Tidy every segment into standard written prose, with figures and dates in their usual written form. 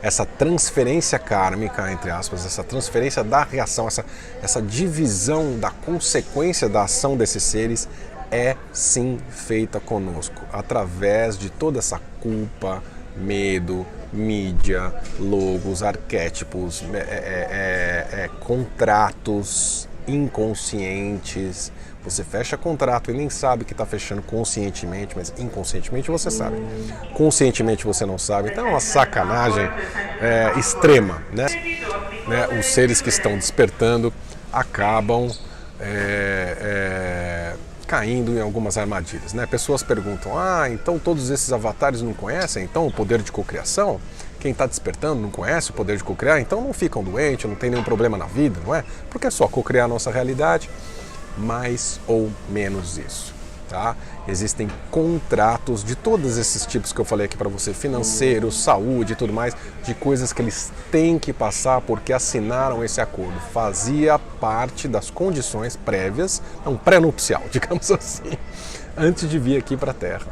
essa transferência kármica, entre aspas, essa transferência da reação, essa divisão da consequência da ação desses seres é sim feita conosco, através de toda essa culpa, medo, mídia, logos, arquétipos, contratos inconscientes. Você fecha contrato e nem sabe que está fechando conscientemente, mas inconscientemente você sabe. Conscientemente você não sabe. Então é uma sacanagem extrema, né? Os seres que estão despertando acabam caindo em algumas armadilhas, né? Pessoas perguntam, então todos esses avatares não conhecem então o poder de cocriação? Quem está despertando não conhece o poder de cocriar? Então não ficam doentes, não tem nenhum problema na vida, não é? Porque é só cocriar a nossa realidade. Mais ou menos isso, tá? Existem contratos de todos esses tipos que eu falei aqui para você, financeiro, saúde e tudo mais, de coisas que eles têm que passar porque assinaram esse acordo. Fazia parte das condições prévias, um pré-nupcial, digamos assim, antes de vir aqui para a Terra.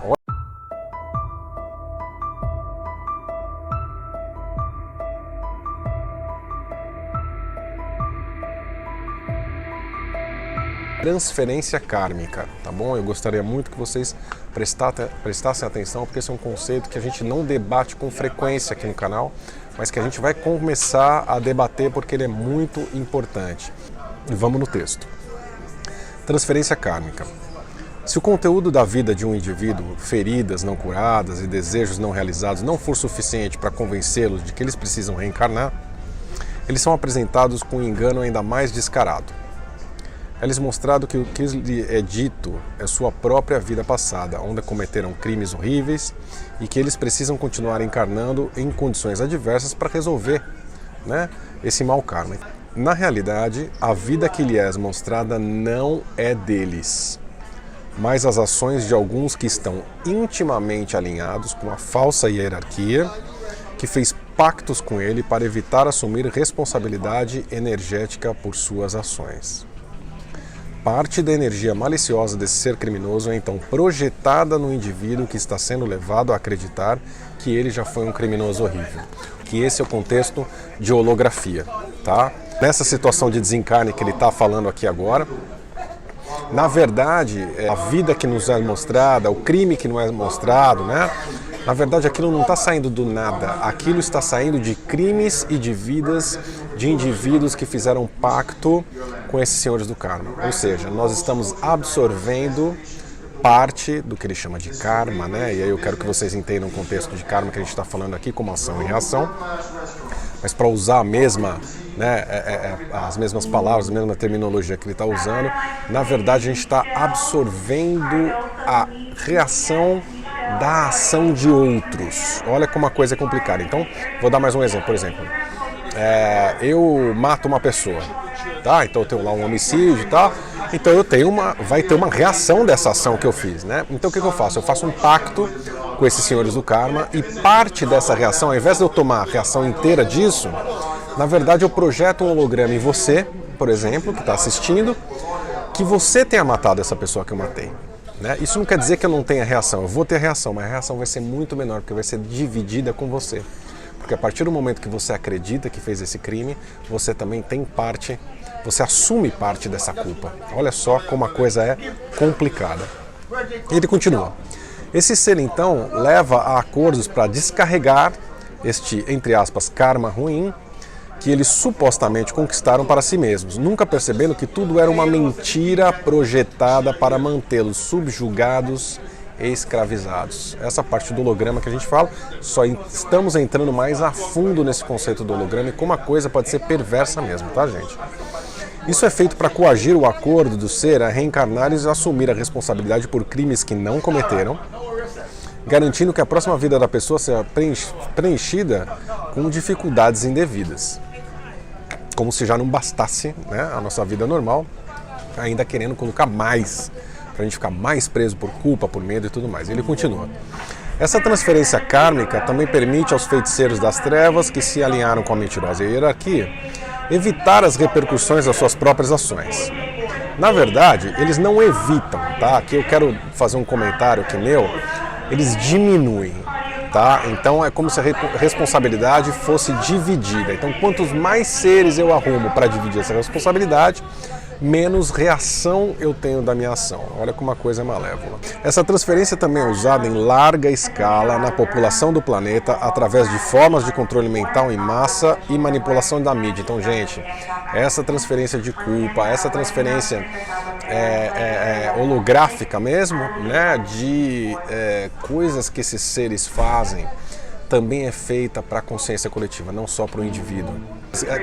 Transferência kármica, tá bom? Eu gostaria muito que vocês prestassem atenção, porque esse é um conceito que a gente não debate com frequência aqui no canal, mas que a gente vai começar a debater porque ele é muito importante. E vamos no texto. Transferência kármica. Se o conteúdo da vida de um indivíduo, feridas não curadas e desejos não realizados, não for suficiente para convencê-los de que eles precisam reencarnar, eles são apresentados com um engano ainda mais descarado. É-lhes mostrado que o que lhe é dito é sua própria vida passada, onde cometeram crimes horríveis e que eles precisam continuar encarnando em condições adversas para resolver, né, esse mau karma. Na realidade, a vida que lhe é mostrada não é deles, mas as ações de alguns que estão intimamente alinhados com a falsa hierarquia, que fez pactos com ele para evitar assumir responsabilidade energética por suas ações. Parte da energia maliciosa desse ser criminoso é então projetada no indivíduo que está sendo levado a acreditar que ele já foi um criminoso horrível. Que esse é o contexto de holografia, tá? Nessa situação de desencarne que ele está falando aqui agora, na verdade, a vida que nos é mostrada, o crime que nos é mostrado, né? Na verdade, aquilo não está saindo do nada, aquilo está saindo de crimes e de vidas de indivíduos que fizeram pacto com esses senhores do karma. Ou seja, nós estamos absorvendo parte do que ele chama de karma, né? E aí eu quero que vocês entendam o contexto de karma que a gente está falando aqui como ação e reação, mas para usar a mesma, né, as mesmas palavras, a mesma terminologia que ele está usando, na verdade a gente está absorvendo a reação da ação de outros. Olha como a coisa é complicada. Então, vou dar mais um exemplo. Por exemplo, eu mato uma pessoa, tá? Então eu tenho lá um homicídio e tal. Então vai ter uma reação dessa ação que eu fiz, né? Então o que eu faço? Eu faço um pacto com esses senhores do karma e parte dessa reação, ao invés de eu tomar a reação inteira disso, na verdade eu projeto um holograma em você, por exemplo, que está assistindo, que você tenha matado essa pessoa que eu matei. Né? Isso não quer dizer que eu não tenha reação, eu vou ter reação, mas a reação vai ser muito menor, porque vai ser dividida com você. Porque a partir do momento que você acredita que fez esse crime, você também tem parte, você assume parte dessa culpa. Olha só como a coisa é complicada. Ele continua. Esse ser, então, leva a acordos para descarregar este, entre aspas, karma ruim, que eles supostamente conquistaram para si mesmos, nunca percebendo que tudo era uma mentira projetada para mantê-los subjugados e escravizados. Essa parte do holograma que a gente fala, só estamos entrando mais a fundo nesse conceito do holograma e como a coisa pode ser perversa mesmo, tá, gente? Isso é feito para coagir o acordo do ser a reencarnar e assumir a responsabilidade por crimes que não cometeram, garantindo que a próxima vida da pessoa seja preenchida com dificuldades indevidas. Como se já não bastasse, né, a nossa vida normal, ainda querendo colocar mais, para a gente ficar mais preso por culpa, por medo e tudo mais. Ele continua. Essa transferência kármica também permite aos feiticeiros das trevas que se alinharam com a mentirosa hierarquia evitar as repercussões das suas próprias ações. Na verdade, eles não evitam, tá? Aqui eu quero fazer um comentário aqui meu, eles diminuem. tá? Então é como se a responsabilidade fosse dividida. Então quantos mais seres eu arrumo para dividir essa responsabilidade, menos reação eu tenho da minha ação. Olha como uma coisa é malévola. Essa transferência também é usada em larga escala na população do planeta através de formas de controle mental em massa e manipulação da mídia. Então, gente, essa transferência de culpa, essa transferência holográfica mesmo, né, de coisas que esses seres fazem, também é feita para a consciência coletiva, não só para o indivíduo.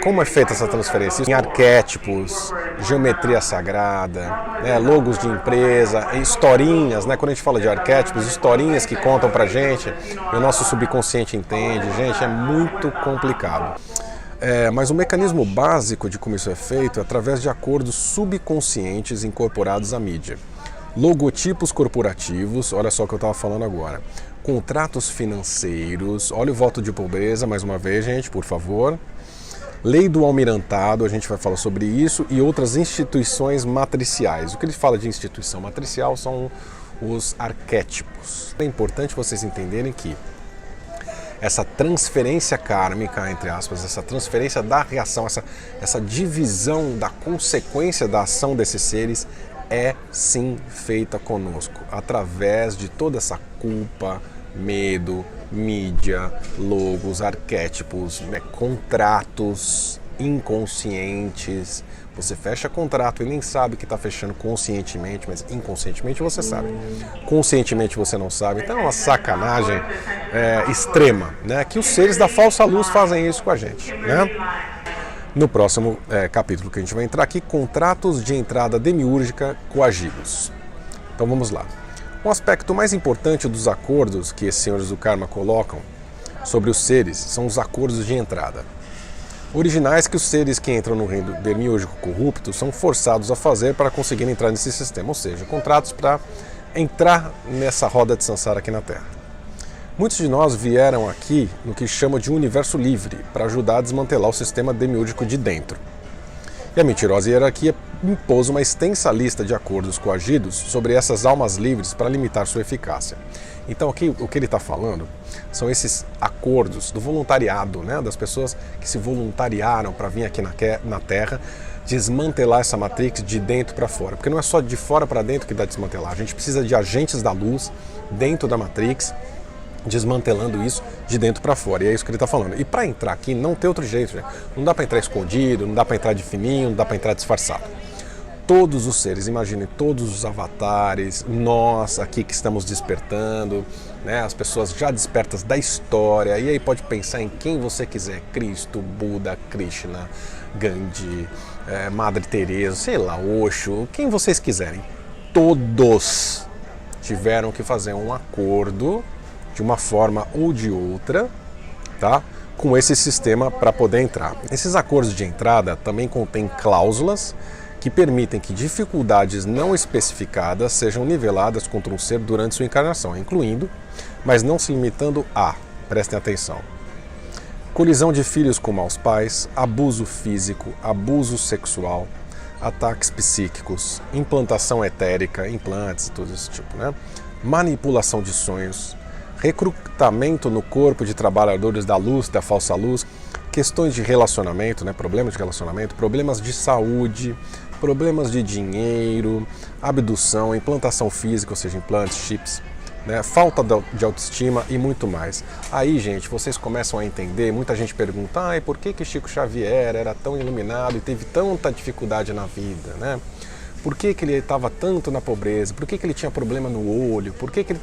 Como é feita essa transferência? Em arquétipos, geometria sagrada, né, logos de empresa, historinhas, né, quando a gente fala de arquétipos, historinhas que contam para a gente, e o nosso subconsciente entende. Gente, é muito complicado. Mas o mecanismo básico de como isso é feito é através de acordos subconscientes incorporados à mídia. Logotipos corporativos, olha só o que eu estava falando agora. Contratos financeiros, olha o voto de pobreza, mais uma vez, gente, por favor. Lei do almirantado, a gente vai falar sobre isso, e outras instituições matriciais. O que ele fala de instituição matricial são os arquétipos. É importante vocês entenderem que essa transferência kármica, entre aspas, essa transferência da reação, essa divisão da consequência da ação desses seres é sim feita conosco, através de toda essa culpa, medo, mídia, logos, arquétipos, contratos inconscientes. Você fecha contrato e nem sabe que está fechando conscientemente, mas inconscientemente você sabe. Conscientemente você não sabe. Então é uma sacanagem extrema, né? Que os seres da falsa luz fazem isso com a gente, né? No próximo capítulo que a gente vai entrar aqui, contratos de entrada demiúrgica coagidos. Então vamos lá. Um aspecto mais importante dos acordos que esses senhores do karma colocam sobre os seres são os acordos de entrada. Originais que os seres que entram no reino demiúrgico corrupto são forçados a fazer para conseguir entrar nesse sistema, ou seja, contratos para entrar nessa roda de samsara aqui na Terra. Muitos de nós vieram aqui no que chama de universo livre, para ajudar a desmantelar o sistema demiúrgico de dentro. E a mentirosa hierarquia impôs uma extensa lista de acordos coagidos sobre essas almas livres para limitar sua eficácia. Então aqui o que ele está falando são esses acordos do voluntariado, né, das pessoas que se voluntariaram para vir aqui na Terra desmantelar essa Matrix de dentro para fora. Porque não é só de fora para dentro que dá desmantelar, a gente precisa de agentes da luz dentro da Matrix, desmantelando isso de dentro para fora, e é isso que ele está falando. E para entrar aqui não tem outro jeito, né? Não dá para entrar escondido, não dá para entrar de fininho, não dá para entrar disfarçado. Todos os seres, imaginem, todos os avatares, nós aqui que estamos despertando, né? As pessoas já despertas da história, e aí pode pensar em quem você quiser, Cristo, Buda, Krishna, Gandhi, Madre Teresa, sei lá, Osho, quem vocês quiserem. Todos tiveram que fazer um acordo de uma forma ou de outra, tá? Com esse sistema para poder entrar. Esses acordos de entrada também contêm cláusulas que permitem que dificuldades não especificadas sejam niveladas contra um ser durante sua encarnação, incluindo, mas não se limitando a, prestem atenção, colisão de filhos com maus pais, abuso físico, abuso sexual, ataques psíquicos, implantação etérica, implantes e tudo esse tipo, né? Manipulação de sonhos, recrutamento no corpo de trabalhadores da luz, da falsa luz, questões de relacionamento, né, problemas de relacionamento, problemas de saúde, problemas de dinheiro, abdução, implantação física, ou seja, implantes, chips, né, falta de autoestima e muito mais. Aí, gente, vocês começam a entender, muita gente pergunta, por que Chico Xavier era tão iluminado e teve tanta dificuldade na vida, né? Por que ele estava tanto na pobreza? Por que ele tinha problema no olho? Por que ele...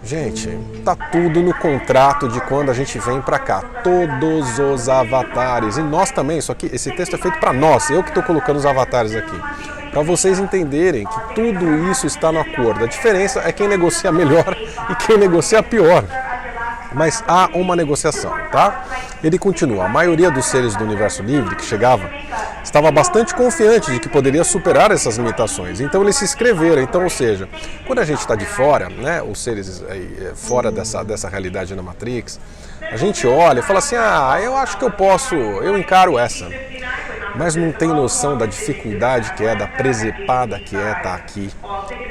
Gente, tá tudo no contrato de quando a gente vem para cá. Todos os avatares. E nós também, só que esse texto é feito para nós. Eu que estou colocando os avatares aqui. Para vocês entenderem que tudo isso está no acordo. A diferença é quem negocia melhor e quem negocia pior. Mas há uma negociação, tá? Ele continua. A maioria dos seres do universo livre que chegava estava bastante confiante de que poderia superar essas limitações. Então eles se inscreveram. Então, ou seja, quando a gente está de fora, né, os seres fora dessa realidade na Matrix, a gente olha e fala assim, eu acho que eu posso, eu encaro essa. mas não tem noção da dificuldade que é, da presepada que é estar aqui,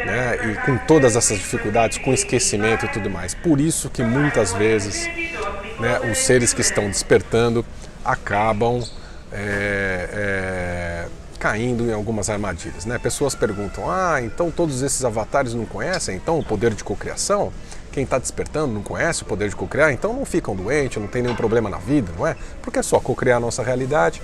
né? E com todas essas dificuldades, com esquecimento e tudo mais. Por isso que muitas vezes, né, os seres que estão despertando acabam caindo em algumas armadilhas, né? Pessoas perguntam, então todos esses avatares não conhecem então o poder de cocriação? Quem está despertando não conhece o poder de cocriar? Então não ficam doentes, não tem nenhum problema na vida, não é? Porque é só cocriar a nossa realidade,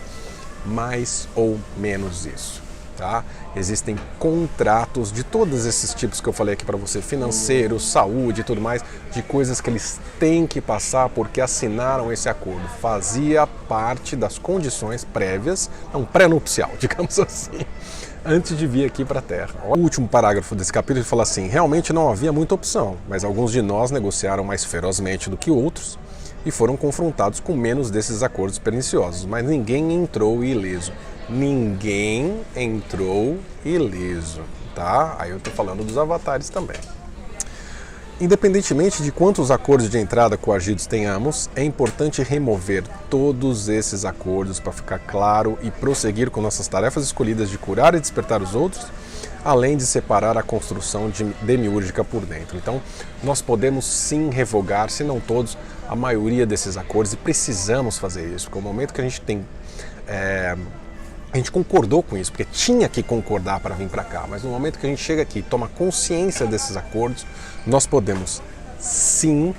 mais ou menos isso, tá? Existem contratos de todos esses tipos que eu falei aqui para você, financeiro, saúde e tudo mais, de coisas que eles têm que passar porque assinaram esse acordo. Fazia parte das condições prévias, não pré-nupcial, digamos assim, antes de vir aqui para a Terra. O último parágrafo desse capítulo fala assim, realmente não havia muita opção, mas alguns de nós negociaram mais ferozmente do que outros e foram confrontados com menos desses acordos perniciosos, mas ninguém entrou ileso. Ninguém entrou ileso, tá? Aí eu tô falando dos avatares também. Independentemente de quantos acordos de entrada coagidos tenhamos, é importante remover todos esses acordos para ficar claro e prosseguir com nossas tarefas escolhidas de curar e despertar os outros, além de separar a construção demiúrgica por dentro. Então, nós podemos sim revogar, se não todos, a maioria desses acordos, e precisamos fazer isso, porque o momento que a gente tem... A gente concordou com isso, porque tinha que concordar para vir para cá, mas no momento que a gente chega aqui e toma consciência desses acordos, nós podemos sim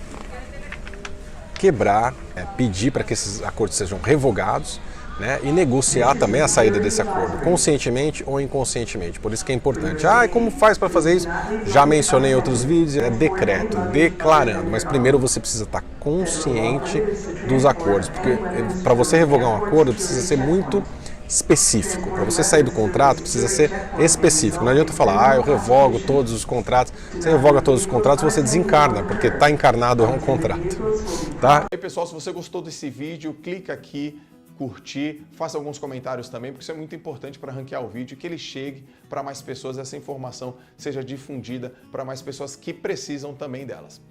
quebrar, pedir para que esses acordos sejam revogados, né, e negociar também a saída desse acordo, conscientemente ou inconscientemente. Por isso que é importante. E como faz para fazer isso? Já mencionei em outros vídeos, é decreto, declarando, mas primeiro você precisa estar consciente dos acordos, porque para você revogar um acordo precisa ser muito específico. Para você sair do contrato precisa ser específico. Não adianta falar, eu revogo todos os contratos. Você revoga todos os contratos, você desencarna, porque está encarnado é um contrato. Tá? E aí, pessoal, se você gostou desse vídeo, clica aqui, curtir, faça alguns comentários também, porque isso é muito importante para ranquear o vídeo, que ele chegue para mais pessoas, essa informação seja difundida para mais pessoas que precisam também delas.